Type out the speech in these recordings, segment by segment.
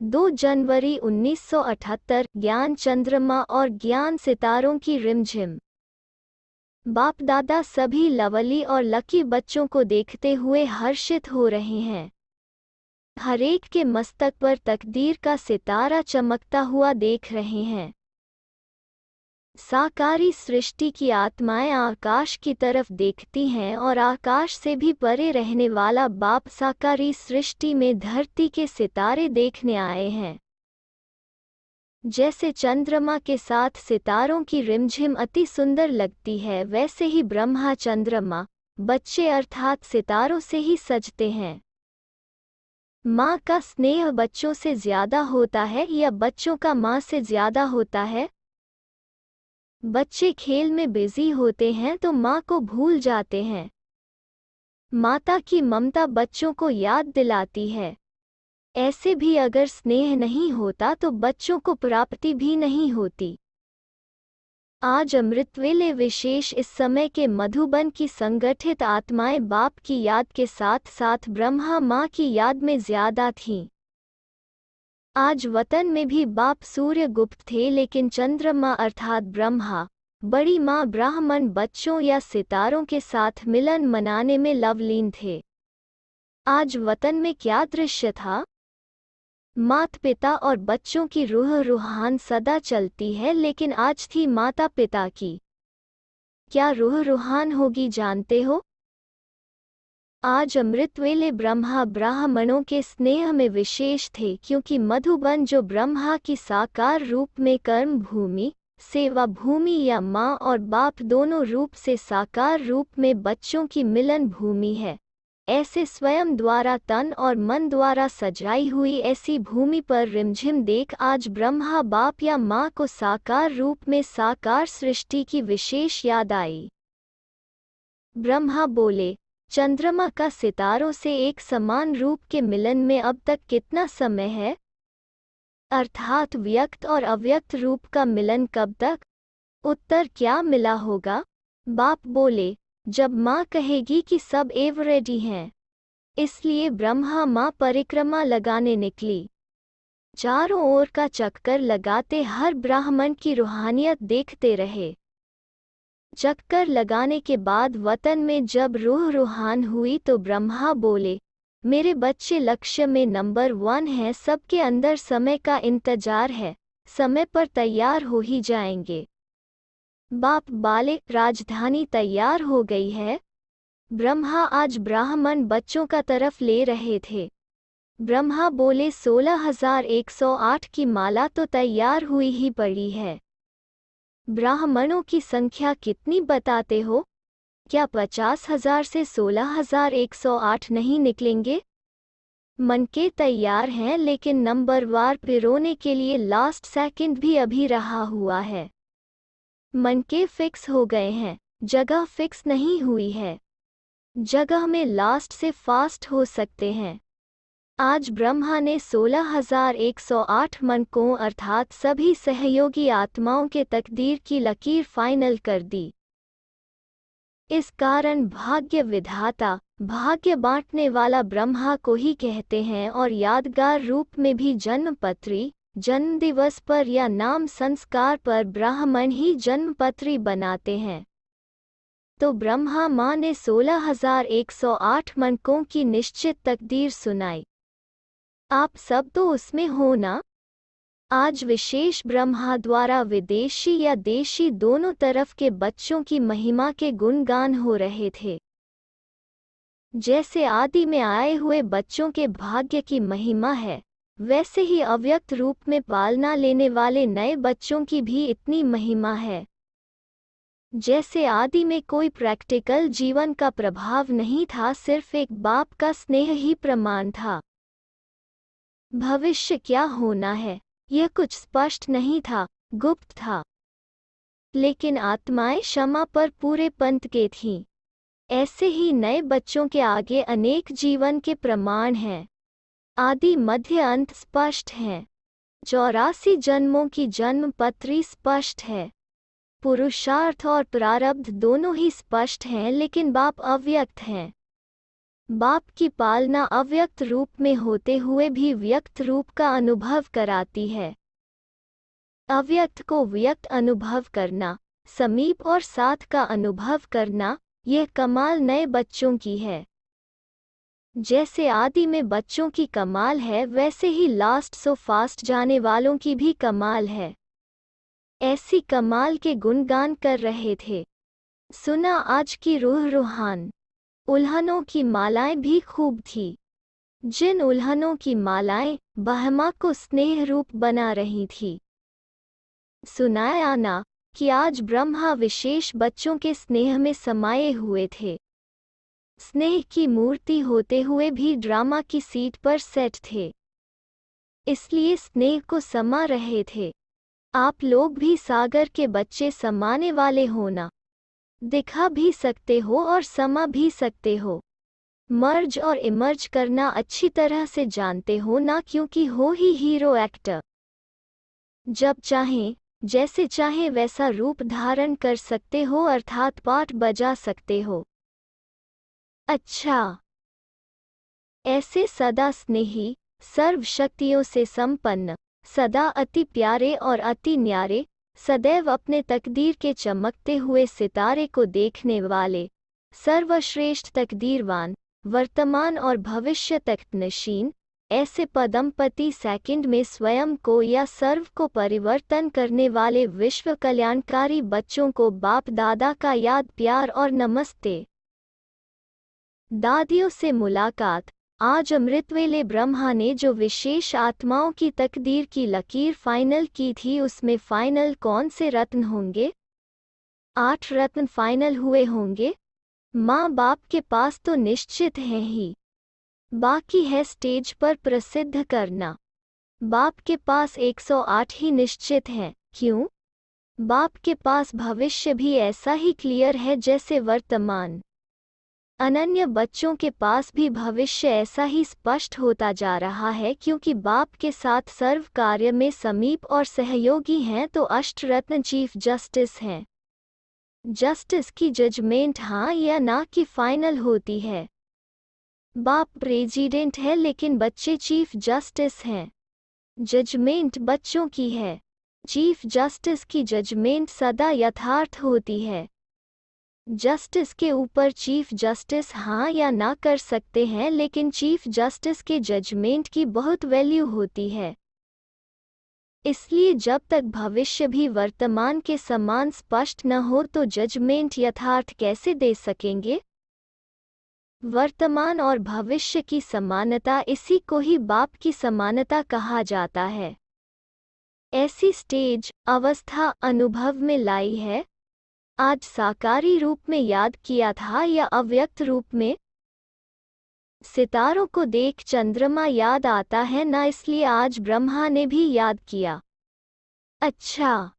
2 जनवरी 1978 ज्ञान चंद्रमा और ज्ञान सितारों की रिमझिम। बाप दादा सभी लवली और लकी बच्चों को देखते हुए हर्षित हो रहे हैं। हरेक के मस्तक पर तकदीर का सितारा चमकता हुआ देख रहे हैं। साकारी सृष्टि की आत्माएं आकाश की तरफ देखती हैं और आकाश से भी परे रहने वाला बाप साकारी सृष्टि में धरती के सितारे देखने आए हैं। जैसे चंद्रमा के साथ सितारों की रिमझिम अति सुंदर लगती है, वैसे ही ब्रह्मा चंद्रमा बच्चे अर्थात सितारों से ही सजते हैं। माँ का स्नेह बच्चों से ज्यादा होता है या बच्चों का माँ से ज्यादा होता है? बच्चे खेल में बिजी होते हैं तो माँ को भूल जाते हैं। माता की ममता बच्चों को याद दिलाती है। ऐसे भी अगर स्नेह नहीं होता तो बच्चों को प्राप्ति भी नहीं होती। आज अमृतवेले विशेष इस समय के मधुबन की संगठित आत्माएं बाप की याद के साथ साथ ब्रह्मा माँ की याद में ज्यादा थीं। आज वतन में भी बाप सूर्य गुप्त थे, लेकिन चंद्रमा अर्थात ब्रह्मा बड़ी माँ ब्राह्मण बच्चों या सितारों के साथ मिलन मनाने में लवलीन थे। आज वतन में क्या दृश्य था? माता पिता और बच्चों की रूह रूहान सदा चलती है, लेकिन आज थी माता पिता की। क्या रूह रूहान होगी जानते हो? आज अमृतवेले ब्रह्मा ब्राह्मणों के स्नेह में विशेष थे, क्योंकि मधुबन जो ब्रह्मा की साकार रूप में कर्म भूमि सेवा भूमि या माँ और बाप दोनों रूप से साकार रूप में बच्चों की मिलन भूमि है, ऐसे स्वयं द्वारा तन और मन द्वारा सजाई हुई ऐसी भूमि पर रिमझिम देख आज ब्रह्मा बाप या माँ को साकार रूप में साकार सृष्टि की विशेष याद आई। ब्रह्मा बोले, चंद्रमा का सितारों से एक समान रूप के मिलन में अब तक कितना समय है? अर्थात व्यक्त और अव्यक्त रूप का मिलन कब तक? उत्तर क्या मिला होगा? बाप बोले, जब माँ कहेगी कि सब एव रेडी हैं। इसलिए ब्रह्मा माँ परिक्रमा लगाने निकली। चारों ओर का चक्कर लगाते हर ब्राह्मण की रूहानियत देखते रहे। चक्कर लगाने के बाद वतन में जब रूह रूहान हुई तो ब्रह्मा बोले, मेरे बच्चे लक्ष्य में नंबर 1 हैं, सबके अंदर समय का इंतजार है, समय पर तैयार हो ही जाएंगे। बाप बाले, राजधानी तैयार हो गई है? ब्रह्मा आज ब्राह्मण बच्चों का तरफ ले रहे थे। ब्रह्मा बोले, 16,108 की माला तो तैयार हुई ही पड़ी है। ब्राह्मणों की संख्या कितनी बताते हो? क्या 50,000 से 16,108 नहीं निकलेंगे? मनके तैयार हैं, लेकिन नंबरवार पिरोने के लिए लास्ट सेकंड भी अभी रहा हुआ है। मनके फिक्स हो गए हैं, जगह फिक्स नहीं हुई है। जगह में लास्ट से फास्ट हो सकते हैं। आज ब्रह्मा ने 16,108 मनकों अर्थात सभी सहयोगी आत्माओं के तकदीर की लकीर फाइनल कर दी। इस कारण भाग्य विधाता, भाग्य बांटने वाला ब्रह्मा को ही कहते हैं और यादगार रूप में भी जन्मपत्री, जन्म दिवस पर या नाम संस्कार पर ब्राह्मण ही जन्मपत्री बनाते हैं। तो ब्रह्मा माँ ने 16,108 मनकों की निश्चित तकदीर सुनाई। आप सब तो उसमें हो ना? आज विशेष ब्रह्मा द्वारा विदेशी या देशी दोनों तरफ के बच्चों की महिमा के गुणगान हो रहे थे। जैसे आदि में आए हुए बच्चों के भाग्य की महिमा है, वैसे ही अव्यक्त रूप में पालना लेने वाले नए बच्चों की भी इतनी महिमा है। जैसे आदि में कोई प्रैक्टिकल जीवन का प्रभाव नहीं था, सिर्फ एक बाप का स्नेह ही प्रमाण था। भविष्य क्या होना है, यह कुछ स्पष्ट नहीं था, गुप्त था। लेकिन आत्माएं क्षमा पर पूरे पंथ के थीं। ऐसे ही नए बच्चों के आगे अनेक जीवन के प्रमाण हैं। आदि मध्य अंत स्पष्ट हैं। 84 जन्मों की जन्म पत्री स्पष्ट है। पुरुषार्थ और प्रारब्ध दोनों ही स्पष्ट हैं, लेकिन बाप अव्यक्त हैं। बाप की पालना अव्यक्त रूप में होते हुए भी व्यक्त रूप का अनुभव कराती है। अव्यक्त को व्यक्त अनुभव करना, समीप और साथ का अनुभव करना, यह कमाल नए बच्चों की है। जैसे आदि में बच्चों की कमाल है, वैसे ही लास्ट सो फास्ट जाने वालों की भी कमाल है। ऐसी कमाल के गुणगान कर रहे थे। सुना आज की रूह रूहान। उल्हनों की मालाएं भी खूब थी। जिन उल्हनों की मालाएं बहमा को स्नेह रूप बना रही थी। सुनाया ना कि आज ब्रह्मा विशेष बच्चों के स्नेह में समाये हुए थे। स्नेह की मूर्ति होते हुए भी ड्रामा की सीट पर सेट थे, इसलिए स्नेह को समा रहे थे। आप लोग भी सागर के बच्चे समाने वाले हो ना। दिखा भी सकते हो और समा भी सकते हो। मर्ज और इमर्ज करना अच्छी तरह से जानते हो ना, क्योंकि हो ही हीरो एक्टर। जब चाहें जैसे चाहें वैसा रूप धारण कर सकते हो, अर्थात पाठ बजा सकते हो। अच्छा, ऐसे सदा स्नेही, सर्व शक्तियों से संपन्न, सदा अति प्यारे और अति न्यारे, सदैव अपने तकदीर के चमकते हुए सितारे को देखने वाले, सर्वश्रेष्ठ तकदीरवान, वर्तमान और भविष्य तख्तनशीन, ऐसे पदमपति सेकंड में स्वयं को या सर्व को परिवर्तन करने वाले विश्व कल्याणकारी बच्चों को बाप दादा का याद प्यार और नमस्ते। दादियों से मुलाकात। आज अमृतवेले ब्रह्मा ने जो विशेष आत्माओं की तकदीर की लकीर फाइनल की थी, उसमें फाइनल कौन से रत्न होंगे? 8 रत्न फाइनल हुए होंगे। माँ बाप के पास तो निश्चित हैं ही, बाकी है स्टेज पर प्रसिद्ध करना। बाप के पास 108 ही निश्चित हैं। क्यों? बाप के पास भविष्य भी ऐसा ही क्लियर है जैसे वर्तमान। अनन्य बच्चों के पास भी भविष्य ऐसा ही स्पष्ट होता जा रहा है, क्योंकि बाप के साथ सर्व कार्य में समीप और सहयोगी हैं, तो अष्टरत्न चीफ जस्टिस हैं। जस्टिस की जजमेंट हाँ या ना की फाइनल होती है। बाप प्रेसिडेंट है लेकिन बच्चे चीफ जस्टिस हैं। जजमेंट बच्चों की है। चीफ जस्टिस की जजमेंट सदा यथार्थ होती है। जस्टिस के ऊपर चीफ जस्टिस हाँ या ना कर सकते हैं, लेकिन चीफ जस्टिस के जजमेंट की बहुत वैल्यू होती है। इसलिए जब तक भविष्य भी वर्तमान के समान स्पष्ट न हो तो जजमेंट यथार्थ कैसे दे सकेंगे? वर्तमान और भविष्य की समानता, इसी को ही बाप की समानता कहा जाता है। ऐसी स्टेज अवस्था अनुभव में लाई है। आज साकारी रूप में याद किया था या अव्यक्त रूप में? सितारों को देख चंद्रमा याद आता है ना, इसलिए आज ब्रह्मा ने भी याद किया। अच्छा,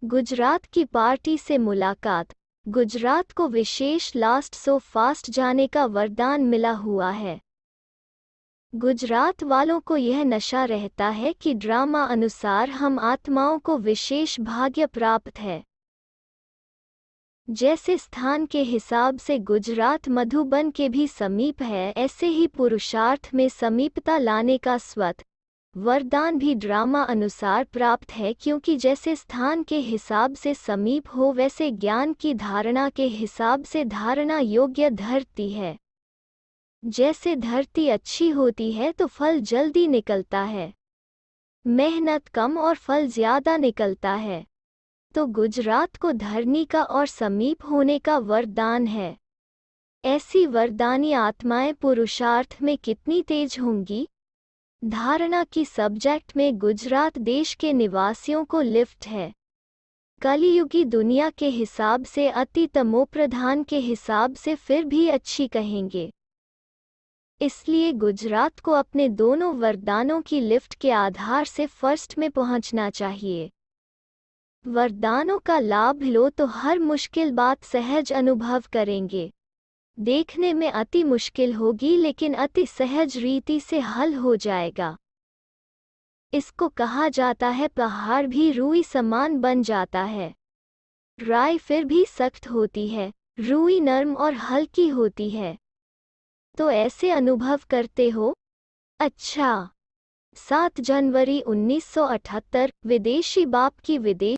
गुजरात की पार्टी से मुलाकात। गुजरात को विशेष लास्ट सो फास्ट जाने का वरदान मिला हुआ है। गुजरात वालों को यह नशा रहता है कि ड्रामा अनुसार हम आत्माओं को विशेष भाग्य प्राप्त है। जैसे स्थान के हिसाब से गुजरात मधुबन के भी समीप है, ऐसे ही पुरुषार्थ में समीपता लाने का स्वत वरदान भी ड्रामा अनुसार प्राप्त है, क्योंकि जैसे स्थान के हिसाब से समीप हो, वैसे ज्ञान की धारणा के हिसाब से धारणा योग्य धरती है। जैसे धरती अच्छी होती है तो फल जल्दी निकलता है, मेहनत कम और फल ज्यादा निकलता है। तो गुजरात को धरनी का और समीप होने का वरदान है। ऐसी वरदानी आत्माएं पुरुषार्थ में कितनी तेज होंगी? धारणा की सब्जेक्ट में गुजरात देश के निवासियों को लिफ्ट है। कलियुगी दुनिया के हिसाब से अति तमोप्रधान के हिसाब से फिर भी अच्छी कहेंगे। इसलिए गुजरात को अपने दोनों वरदानों की लिफ्ट के आधार से फर्स्ट में पहुंचना चाहिए। वरदानों का लाभ लो तो हर मुश्किल बात सहज अनुभव करेंगे। देखने में अति मुश्किल होगी लेकिन अति सहज रीति से हल हो जाएगा। इसको कहा जाता है पहाड़ भी रूई समान बन जाता है। राई फिर भी सख्त होती है, रूई नर्म और हल्की होती है। तो ऐसे अनुभव करते हो? अच्छा। 7 जनवरी 1978 विदेशी बाप की विदेश